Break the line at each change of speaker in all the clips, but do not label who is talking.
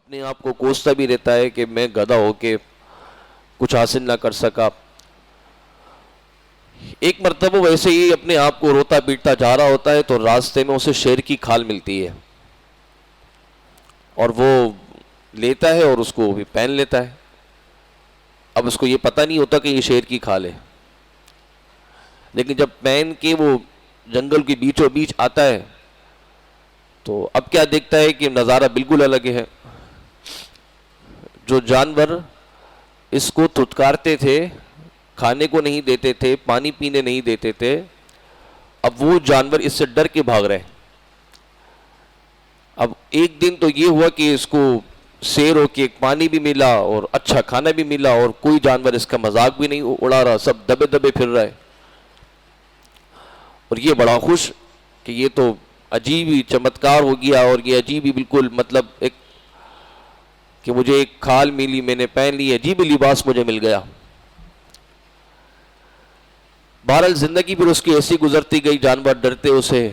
اپنے آپ کو کوستا بھی رہتا ہے کہ میں گدھا ہو کے کچھ حاصل نہ کر سکا. ایک مرتبہ ویسے ہی اپنے آپ کو روتا پیٹتا جا رہا ہوتا ہے تو راستے میں اسے شیر کی کھال ملتی ہے اور وہ لیتا ہے اور اس کو بھی پہن لیتا ہے. اب اس کو یہ پتہ نہیں ہوتا کہ یہ شیر کی کھال ہے، لیکن جب پہن کے وہ جنگل کے بیچوں بیچ آتا ہے تو اب کیا دیکھتا ہے کہ نظارہ بالکل الگ ہے. جو جانور اس کو دھتکارتے تھے، کھانے کو نہیں دیتے تھے، پانی پینے نہیں دیتے تھے، اب وہ جانور اس سے ڈر کے بھاگ رہے. اب ایک دن تو یہ ہوا کہ اس کو سیر ہو کے پانی بھی ملا اور اچھا کھانا بھی ملا اور کوئی جانور اس کا مذاق بھی نہیں اڑا رہا، سب دبے دبے پھر رہے اور یہ بڑا خوش کہ یہ تو عجیب ہی چمتکار ہو گیا اور یہ عجیب ہی بالکل مطلب ایک کہ مجھے ایک کھال ملی، میں نے پہن لی، عجیب لباس مجھے مل گیا. بہرحال زندگی پھر اس کی ایسی گزرتی گئی، جانور ڈرتے اسے،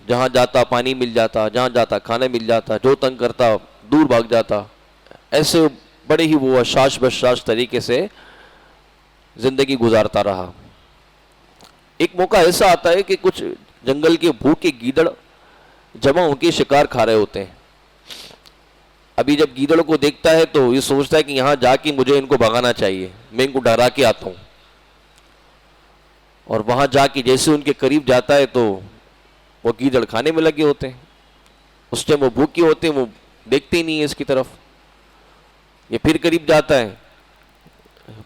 جہاں جاتا پانی مل جاتا، جہاں جاتا کھانا مل جاتا، جو تنگ کرتا دور بھاگ جاتا. ایسے بڑے ہی وہ حشاش بشاش طریقے سے زندگی گزارتا رہا. ایک موقع ایسا آتا ہے کہ کچھ جنگل کے بھوکے گیدڑ جمع ہو کے شکار کھا رہے ہوتے ہیں. ابھی جب گیدڑ کو دیکھتا ہے تو یہ سوچتا ہے کہ یہاں جا کے مجھے ان کو بھگانا چاہیے، میں ان کو ڈرا کے آتا ہوں. اور وہاں جا کے جیسے ان کے قریب جاتا ہے تو وہ گیدڑ کھانے میں لگے ہوتے ہیں. اس ٹائم وہ بھوکے ہوتے ہیں، وہ دیکھتے ہی نہیں ہیں اس کی طرف. یہ پھر قریب جاتا ہے،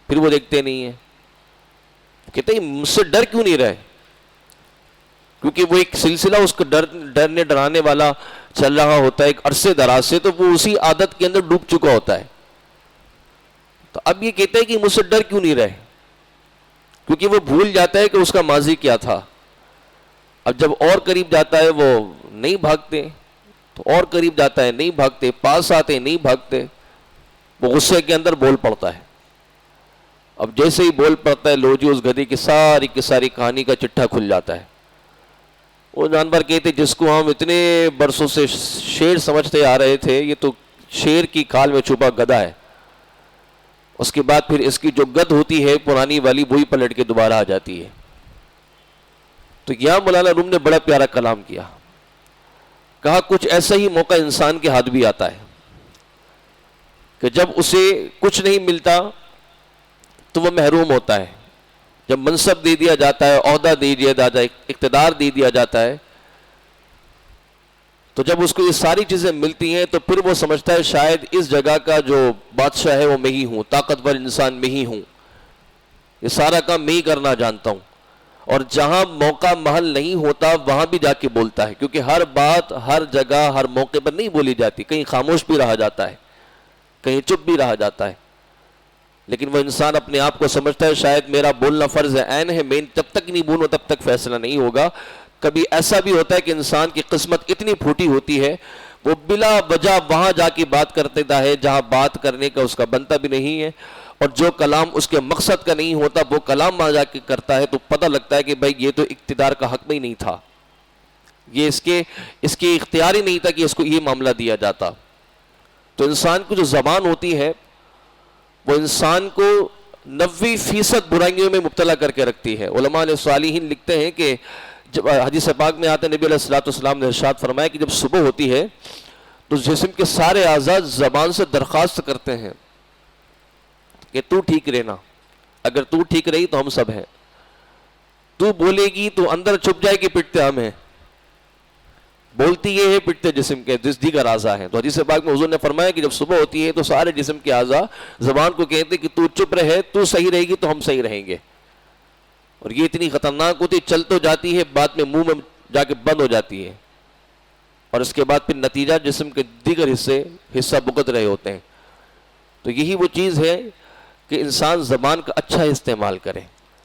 پھر وہ دیکھتے نہیں ہیں. کہتے ہیں مجھ سے ڈر کیوں نہیں رہے؟ کیونکہ وہ ایک سلسلہ اس کو ڈرنے ڈرانے والا چل رہا ہوتا ہے ایک عرصے دراز سے، تو وہ اسی عادت کے اندر ڈوب چکا ہوتا ہے. تو اب یہ کہتے ہیں کہ مجھ سے ڈر کیوں نہیں رہے؟ کیونکہ وہ بھول جاتا ہے کہ اس کا ماضی کیا تھا. اب جب اور قریب جاتا ہے وہ نہیں بھاگتے، تو اور قریب جاتا ہے نہیں بھاگتے، پاس آتے نہیں بھاگتے. وہ غصے کے اندر بول پڑتا ہے. اب جیسے ہی بول پڑتا ہے لو جی اس گدھے کی ساری کہانی کا چٹھا کھل جاتا ہے. وہ جانور کہتے جس کو ہم اتنے برسوں سے شیر سمجھتے آ رہے تھے، یہ تو شیر کی کھال میں چھپا گدھا ہے. اس کے بعد پھر اس کی جو گد ہوتی ہے پرانی والی وہی پلٹ کے دوبارہ آ جاتی ہے. تو یہاں مولانا روم نے بڑا پیارا کلام کیا. کہا کچھ ایسا ہی موقع انسان کے ہاتھ بھی آتا ہے کہ جب اسے کچھ نہیں ملتا تو وہ محروم ہوتا ہے. جب منصب دے دیا جاتا ہے، عہدہ دے دیا جاتا ہے، اقتدار دے دیا جاتا ہے، تو جب اس کو یہ ساری چیزیں ملتی ہیں تو پھر وہ سمجھتا ہے شاید اس جگہ کا جو بادشاہ ہے وہ میں ہی ہوں، طاقتور انسان میں ہی ہوں، یہ سارا کام میں ہی کرنا جانتا ہوں. اور جہاں موقع محل نہیں ہوتا وہاں بھی جا کے بولتا ہے، کیونکہ ہر بات ہر جگہ ہر موقع پر نہیں بولی جاتی. کہیں خاموش بھی رہا جاتا ہے، کہیں چپ بھی رہا جاتا ہے. لیکن وہ انسان اپنے آپ کو سمجھتا ہے شاید میرا بولنا فرض عین ہے، میں جب تک نہیں بولوں تب تک فیصلہ نہیں ہوگا. کبھی ایسا بھی ہوتا ہے کہ انسان کی قسمت اتنی پھوٹی ہوتی ہے وہ بلا وجہ وہاں جا کے بات کرتا ہے جہاں بات کرنے کا اس کا بنتا بھی نہیں ہے، اور جو کلام اس کے مقصد کا نہیں ہوتا وہ کلام وہاں جا کے کرتا ہے. تو پتہ لگتا ہے کہ بھائی یہ تو اقتدار کا حق میں ہی نہیں تھا، یہ اس کے اختیار ہی نہیں تھا کہ اس کو یہ معاملہ دیا جاتا. تو انسان کی جو زبان ہوتی ہے وہ انسان کو 90% برائیوں میں مبتلا کر کے رکھتی ہے. علماء صالحین لکھتے ہیں کہ جب حدیث پاک میں آتے نبی علیہ الصلوۃ والسلام نے ارشاد فرمایا کہ جب صبح ہوتی ہے تو جسم کے سارے اعضاء زبان سے درخواست کرتے ہیں کہ تو ٹھیک رہنا، اگر تو ٹھیک رہی تو ہم سب ہیں، تو بولے گی تو اندر چھپ جائے گی پٹتے ہم ہیں. بولتی یہ ہے پٹتے جسم کے دیگر اعضاء ہیں. تو حدیث پاک میں حضور نے فرمایا کہ جب صبح ہوتی ہے تو سارے جسم کے اعضاء زبان کو کہتے کہ تو چپ رہے، تو صحیح رہے گی تو ہم صحیح رہیں گے. اور یہ اتنی خطرناک ہوتی، چل تو جاتی ہے بعد میں منہ میں جا کے بند ہو جاتی ہے، اور اس کے بعد پھر نتیجہ جسم کے دیگر حصہ بھگت رہے ہوتے ہیں. تو یہی وہ چیز ہے کہ انسان زبان کا اچھا استعمال کرے.